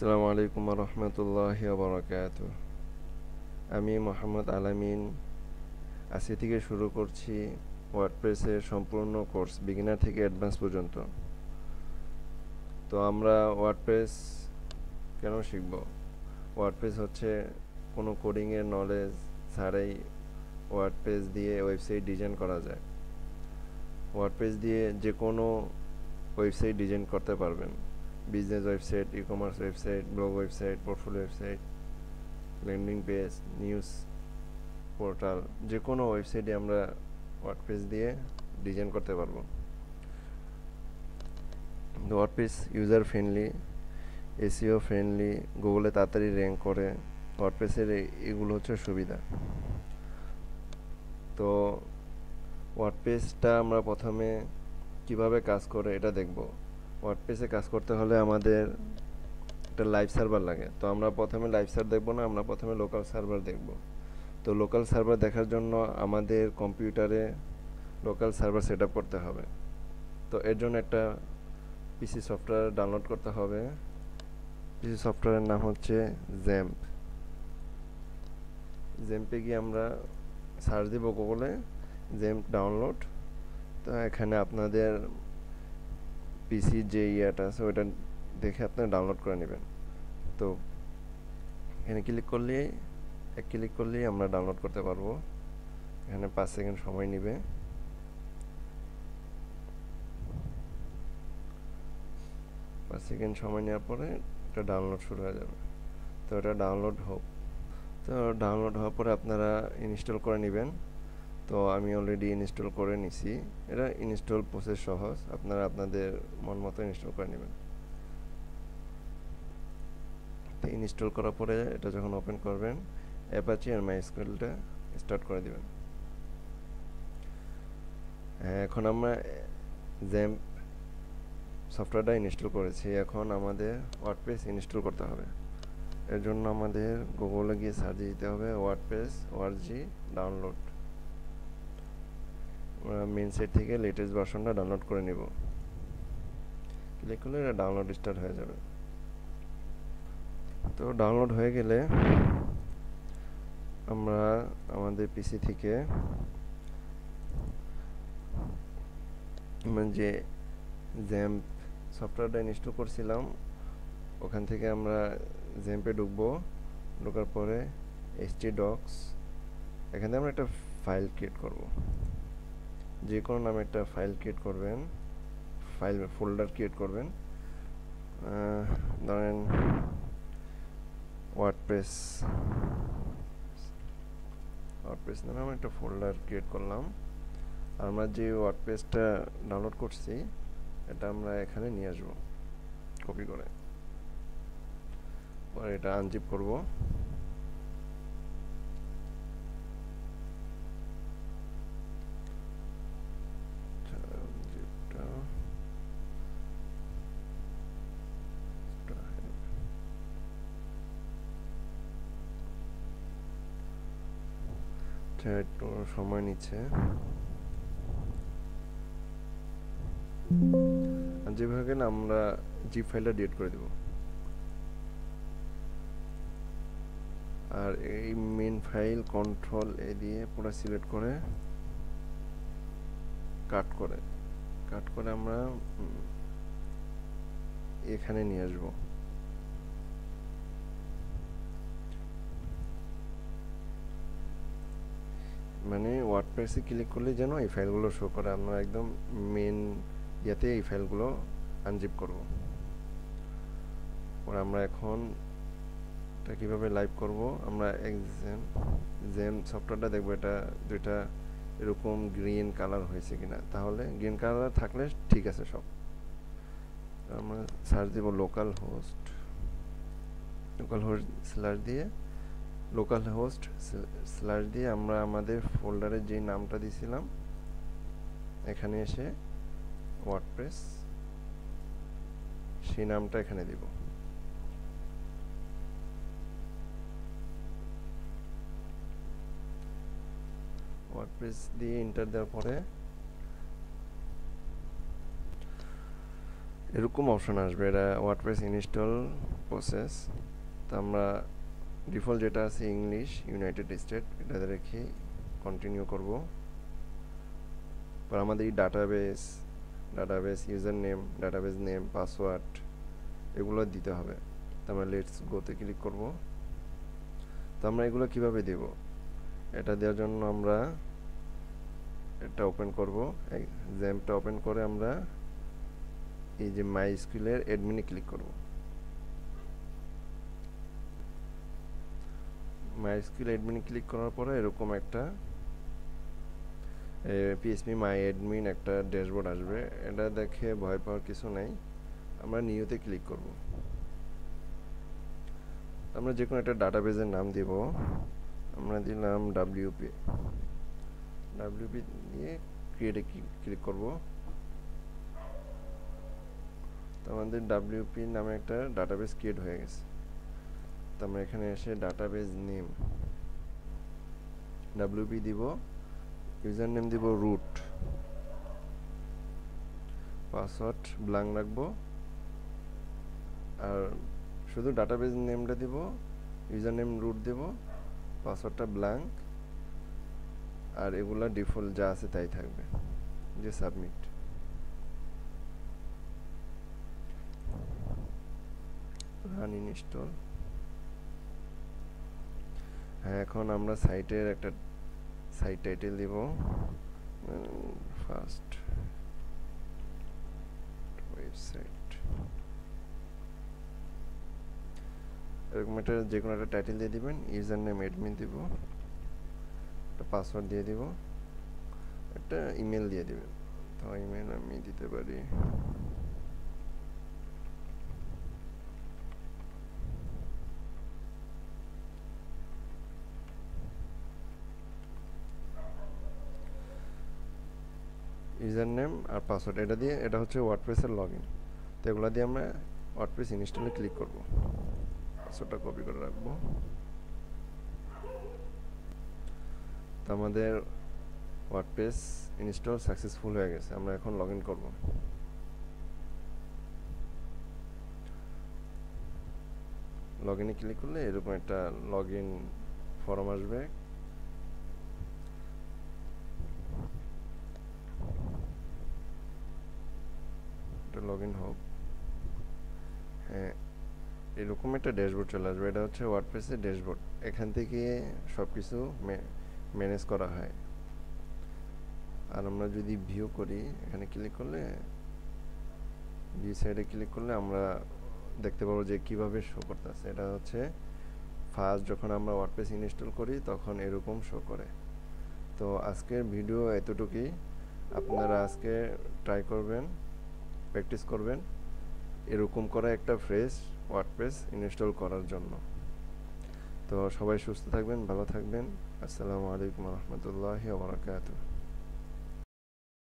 আসসালামু আলাইকুম রহমতুল্লাহি বারাকাতুহ। আমি মোহাম্মদ আলামিন আজকে থেকে শুরু করছি ওয়ার্ডপ্রেসের সম্পূর্ণ কোর্স বিগিনার থেকে অ্যাডভান্স পর্যন্ত। তো আমরা ওয়ার্ডপ্রেস কেন শিখব? ওয়ার্ডপ্রেস হচ্ছে কোনো কোডিংয়ের নলেজ ছাড়াই ওয়ার্ডপ্রেস দিয়ে ওয়েবসাইট ডিজাইন করা যায়। ওয়ার্ডপ্রেস দিয়ে যে কোনো ওয়েবসাইট ডিজাইন করতে পারবেন। Business website, e commerce website, blog website, portfolio website, landing page, news portal, যে কোনো ওয়েবসাইটে আমরা ওয়ার্ডপ্রেস দিয়ে ডিজাইন করতে পারবো। WordPress user friendly, SEO friendly, গুগলে তাড়াতাড়ি র্যাঙ্ক করে। ওয়ার্ডপ্রেসের এগুলো হচ্ছে সুবিধা। তো ওয়ার্ডপ্রেসটা আমরা প্রথমে কিভাবে কাজ করে এটা দেখব। ওয়ার্ডপ্রেসে কাজ করতে হলে আমাদের একটা লাইভ সার্ভার লাগে। তো আমরা প্রথমে লাইভ সার্ভার দেখবো না, আমরা প্রথমে লোকাল সার্ভার দেখব। তো লোকাল সার্ভার দেখার জন্য আমাদের কম্পিউটারে লোকাল সার্ভার সেট আপ করতে হবে। তো এর জন্য একটা পিসি সফটওয়্যার ডাউনলোড করতে হবে। পিসি সফটওয়্যারের নাম হচ্ছে জ্যাম্প। জ্যাম্পে গিয়ে আমরা সার্চ দিব গুগলে জ্যাম্প ডাউনলোড। তো এখানে আপনাদের পিসি যে ইয়েটা আছে ওইটা দেখে আপনারা ডাউনলোড করে নেবেন। তো এখানে ক্লিক করলেই আমরা ডাউনলোড করতে পারবো। এখানে 5 সেকেন্ড সময় নেবে। সময় নেওয়ার পরে এটা ডাউনলোড শুরু হয়ে যাবে। তো এটা ডাউনলোড হোক। তো ডাউনলোড হওয়ার পরে আপনারা ইনস্টল করে নেবেন। তো আমি অলরেডি ইনস্টল করে নিছি। এটা ইনস্টল প্রসেস সহজ, আপনারা আপনাদের মন মতো ইনস্টল করে নেবেন। তো ইনস্টল করার পরে এটা যখন ওপেন করবেন, অ্যাপাচি আর মাইস্কুয়েলটা স্টার্ট করে দিবেন। এখন আমরা জ্যাম্প সফটওয়্যারটা ইনস্টল করেছি। এখন আমাদের ওয়ার্ডপ্রেস ইনস্টল করতে হবে। এর জন্য আমাদের গুগলে গিয়ে সার্চ দিতে হবে ওয়ার্ডপ্রেস ওআরজি ডাউনলোড। আমরা মেন সাইট থেকে লেটেস্ট ভার্সনটা ডাউনলোড করে নিব। ক্লিক করলে এটা ডাউনলোড স্টার্ট হয়ে যাবে। তো ডাউনলোড হয়ে গেলে আমরা আমাদের পিসি থেকে যে জ্যাম্প সফটওয়্যারটা ইনস্টল করছিলাম ওখান থেকে আমরা জ্যাম্পে ঢুকবো। ঢোকার পরে htdocs, এখানে আমরা একটা ফাইল ক্রিয়েট করব। যে কোনো নামে একটা ফাইল ক্রিয়েট করবেন, ফাইল ফোল্ডার ক্রিয়েট করবেন। ধরেন ওয়ার্ডপ্রেস নামে আমরা একটা ফোল্ডার ক্রিয়েট করলাম। আর আমরা যে ওয়ার্ডপ্রেসটা ডাউনলোড করছি এটা আমরা এখানে নিয়ে আসবো কপি করে। পরে এটা আনজিপ করব। একটু সময় নিচ্ছে। যেভাবে না আমরা জিপ ফাইলটা ডিলিট করে দেব। আর এই মেন ফাইল কন্ট্রোল এ দিয়ে পুরো সিলেক্ট করে কাট করে আমরা এখানে নিয়ে আসবো। মানে ওয়ার্ডপ্রেসে ক্লিক করলে যেন এই ফাইলগুলো শো করে। আমরা একদম মেন ইয়াতে এই ফাইলগুলো আনজিপ করব। পরে আমরা এখন এটা কিভাবে লাইভ করব, আমরা জ্যাম সফটওয়্যারটা দেখব এটা দুইটা এরকম গ্রিন কালার হয়েছে কিনা। তাহলে গ্রিন কালার থাকলে ঠিক আছে সব। আমরা সার্চ দেব লোকাল হোস্ট স্ল্যাশ দিয়ে আমরা আমাদের ফোল্ডারে যে নামটা দিয়েছিলাম এখানে এসে ওয়ার্ডপ্রেস সেই নামটা এখানে দিব। ওয়ার্ডপ্রেস দিয়ে এন্টার দেওয়ার পরে এরকম অপশন আসবে, এটা ওয়ার্ডপ্রেস ইনস্টল প্রসেস। তো আমরা ডিফল্ট যেটা আছে ইংলিশ ইউনাইটেড স্টেট, এটা রেখে কন্টিনিউ করব। পর আমাদের এই database user name, database name, password এগুলো দিতে হবে। তো আমরা লেটস গোতে ক্লিক করব। তো আমরা এগুলো কিভাবে দেব, এটা দেওয়ার জন্য আমরা এটা ওপেন করব, জ্যাম্পটা ওপেন করে আমরা এই যে মাই স্কুলের অ্যাডমিনে ক্লিক করব। মাই স্কুল অ্যাডমিনে ক্লিক করার পরে এরকম একটা পিএসপি মাই অ্যাডমিন একটা ড্যাশবোর্ড আসবে। এটা দেখে ভয় পাওয়ার কিছু নাই, আমরা নিউতে ক্লিক করব। আমরা যে কোনো একটা ডাটাবেজের নাম দিব, আমরা দিলাম ডাব্লিউপি দিয়ে ক্রিয়েটে ক্লিক করব। তো আমাদের ডাব্লিউপি নামে একটা ডাটাবেজ ক্রিয়েট হয়ে গেছে। তো আমরা এখানে এসে ডাটাবেজ নেম ডাব্লিউপি দিব, ইউজার নেম দিব রুট, পাসওয়ার্ড ব্ল্যাঙ্ক রাখবো, আর শুধু ডাটাবেজ নেমটা দিব, ইউজার নেম রুট দেব, পাসওয়ার্ডটা ব্ল্যাঙ্ক, আর এগুলা ডিফল্ট যা আছে তাই থাকবে। যে সাবমিট। Run install. হ্যাঁ, এখন আমরা সাইটের একটা সাইট টাইটেল দিব, ফার্স্ট ওয়েবসাইট, এরকম একটা যে কোনো একটা টাইটেল দিয়ে দিবেন। ইউজার নেম অ্যাডমিন দিব, একটা পাসওয়ার্ড দিয়ে দিব, একটা ইমেল দিয়ে দিবেন। তো ইমেল আমি দিতে পারি ইউজার নেম আর পাসওয়ার্ড, এটা দিয়ে, এটা হচ্ছে ওয়ার্ডপ্রেসের লগইন। তো এগুলো দিয়ে আমরা ওয়ার্ডপ্রেস ইনস্টলে ক্লিক করব। পাসওয়ার্ডটা কপি করে রাখবো। তো আমাদের ওয়ার্ডপ্রেস ইনস্টল সাকসেসফুল হয়ে গেছে। আমরা এখন লগ ইন করবো। লগ ইনে ক্লিক করলে এরকম একটা লগ ইন ফর্ম আসবে। এটা লগ ইন হোক। হ্যাঁ, এরকম একটা ড্যাশবোর্ড চলে আসবে। এটা হচ্ছে ওয়ার্ডপ্রেসের ড্যাশবোর্ড। এখান থেকে সব কিছু ম্যানেজ করা হয়। আর আমরা যদি ভিউ করি, এখানে ক্লিক করলে, ভিউ সাইডে ক্লিক করলে আমরা দেখতে পাবো যে কিভাবে শো করতেছে। এটা হচ্ছে ফার্স্ট যখন আমরা ওয়ার্ডপ্রেস ইনস্টল করি তখন এরকম শো করে। তো আজকের ভিডিও এতটুকুই। আপনারা আজকে ট্রাই করবেন, প্র্যাকটিস করবেন এরকম করা একটা ফ্রেশ ওয়ার্ডপ্রেস ইনস্টল করার জন্য। তো সবাই সুস্থ থাকবেন, ভালো থাকবেন। আসসালামু আলাইকুম রহমতুল্লাহি ওয়া বারাকাতুহু।